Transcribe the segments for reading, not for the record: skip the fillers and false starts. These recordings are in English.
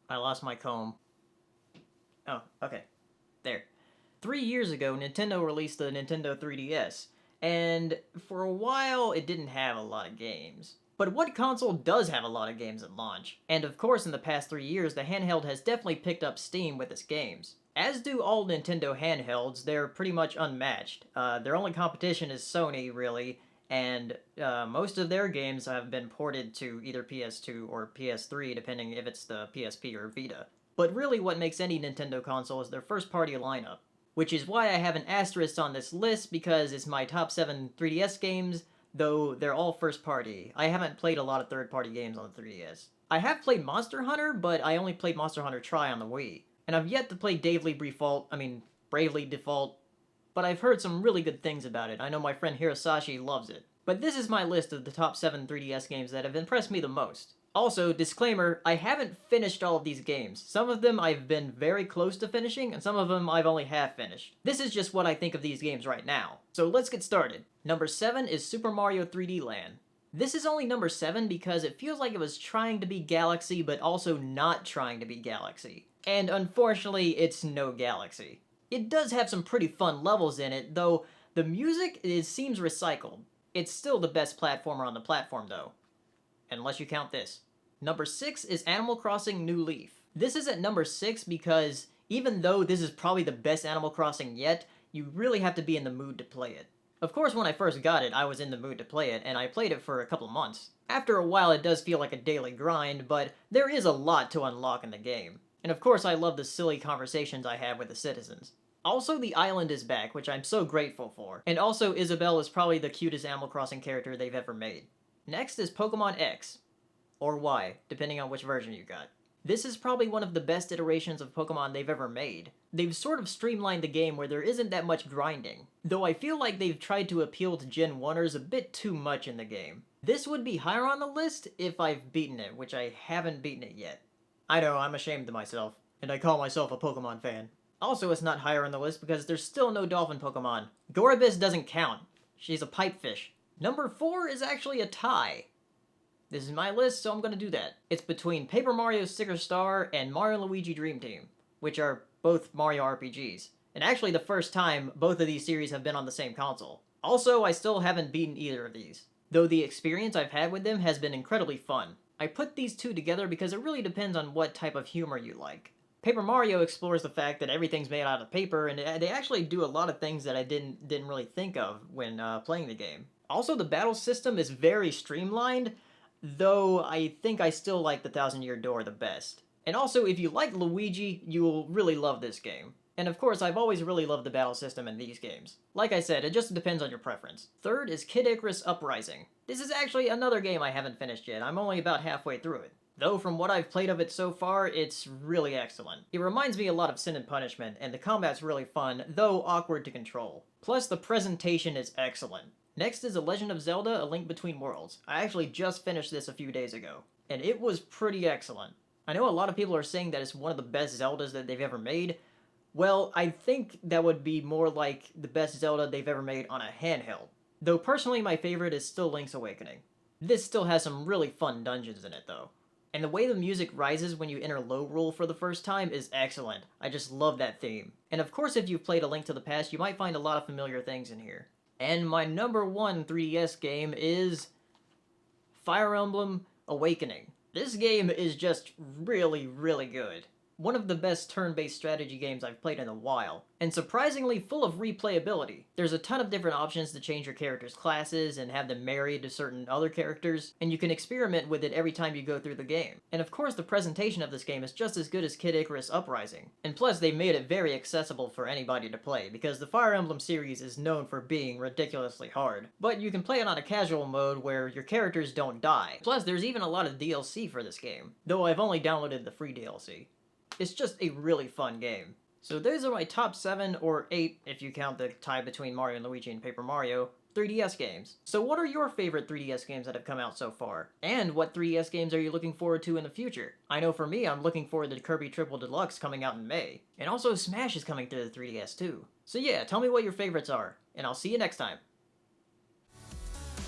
I lost my comb. Oh, okay. There. 3 years ago, Nintendo released the Nintendo 3DS, and for a while it didn't have a lot of games. But what console does have a lot of games at launch? And of course, in the past 3 years, the handheld has definitely picked up steam with its games. As do all Nintendo handhelds, they're pretty much unmatched. Their only competition is Sony, really, and most of their games have been ported to either PS2 or PS3, depending if it's the PSP or Vita. But really what makes any Nintendo console is their first party lineup, which is why I have an asterisk on this list because it's my top 7 3DS games, though they're all first party. I haven't played a lot of third party games on the 3DS. I have played Monster Hunter, but I only played Monster Hunter Tri on the Wii. And I've yet to play Bravely Default, but I've heard some really good things about it. I know my friend Hirasashi loves it. But this is my list of the top 7 3DS games that have impressed me the most. Also, disclaimer, I haven't finished all of these games. Some of them I've been very close to finishing, and some of them I've only half finished. This is just what I think of these games right now. So let's get started. Number 7 is Super Mario 3D Land. This is only number 7 because it feels like it was trying to be Galaxy, but also not trying to be Galaxy. And unfortunately, it's no Galaxy. It does have some pretty fun levels in it, though the music seems recycled. It's still the best platformer on the platform, though. Unless you count this. Number 6 is Animal Crossing New Leaf. This is at number 6 because even though this is probably the best Animal Crossing yet, you really have to be in the mood to play it. Of course, when I first got it, I was in the mood to play it, and I played it for a couple months. After a while, it does feel like a daily grind, but there is a lot to unlock in the game. And of course, I love the silly conversations I have with the citizens. Also, the island is back, which I'm so grateful for. And also, Isabelle is probably the cutest Animal Crossing character they've ever made. Next is Pokemon X. Or Y, depending on which version you got. This is probably one of the best iterations of Pokemon they've ever made. They've sort of streamlined the game where there isn't that much grinding, though I feel like they've tried to appeal to Gen 1ers a bit too much in the game. This would be higher on the list if I've beaten it, which I haven't beaten it yet. I know, I'm ashamed of myself, and I call myself a Pokemon fan. Also, it's not higher on the list because there's still no dolphin Pokemon. Gorobis doesn't count. She's a pipefish. Number 4 is actually a tie. This is my list, so I'm gonna do that. It's between Paper Mario Sticker Star and Mario & Luigi Dream Team, which are both Mario RPGs. And actually the first time both of these series have been on the same console. Also, I still haven't beaten either of these, though the experience I've had with them has been incredibly fun. I put these two together because it really depends on what type of humor you like. Paper Mario explores the fact that everything's made out of paper, and they actually do a lot of things that I didn't really think of when playing the game. Also, the battle system is very streamlined, though I think I still like the Thousand Year Door the best. And also, if you like Luigi, you'll really love this game. And of course, I've always really loved the battle system in these games. Like I said, it just depends on your preference. Third is Kid Icarus Uprising. This is actually another game I haven't finished yet. I'm only about halfway through it. Though from what I've played of it so far, it's really excellent. It reminds me a lot of Sin and Punishment, and the combat's really fun, though awkward to control. Plus, the presentation is excellent. Next is The Legend of Zelda: A Link Between Worlds. I actually just finished this a few days ago, and it was pretty excellent. I know a lot of people are saying that it's one of the best Zeldas that they've ever made. Well, I think that would be more like the best Zelda they've ever made on a handheld. Though personally my favorite is still Link's Awakening. This still has some really fun dungeons in it though. And the way the music rises when you enter Lorule for the first time is excellent. I just love that theme. And of course if you've played A Link to the Past, you might find a lot of familiar things in here. And my number 1 3DS game is Fire Emblem Awakening. This game is just really, really good. One of the best turn-based strategy games I've played in a while, and surprisingly full of replayability. There's a ton of different options to change your character's classes and have them married to certain other characters, and you can experiment with it every time you go through the game. And of course the presentation of this game is just as good as Kid Icarus Uprising. And plus they made it very accessible for anybody to play, because the Fire Emblem series is known for being ridiculously hard. But you can play it on a casual mode where your characters don't die. Plus there's even a lot of DLC for this game, though I've only downloaded the free DLC. It's just a really fun game. So those are my top 7 or 8, if you count the tie between Mario and Luigi and Paper Mario, 3DS games. So what are your favorite 3DS games that have come out so far? And what 3DS games are you looking forward to in the future? I know for me, I'm looking forward to Kirby Triple Deluxe coming out in May. And also Smash is coming to the 3DS too. So yeah, tell me what your favorites are, and I'll see you next time.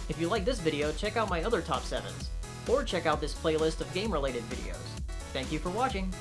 If you like this video, check out my other top 7s, or check out this playlist of game-related videos. Thank you for watching!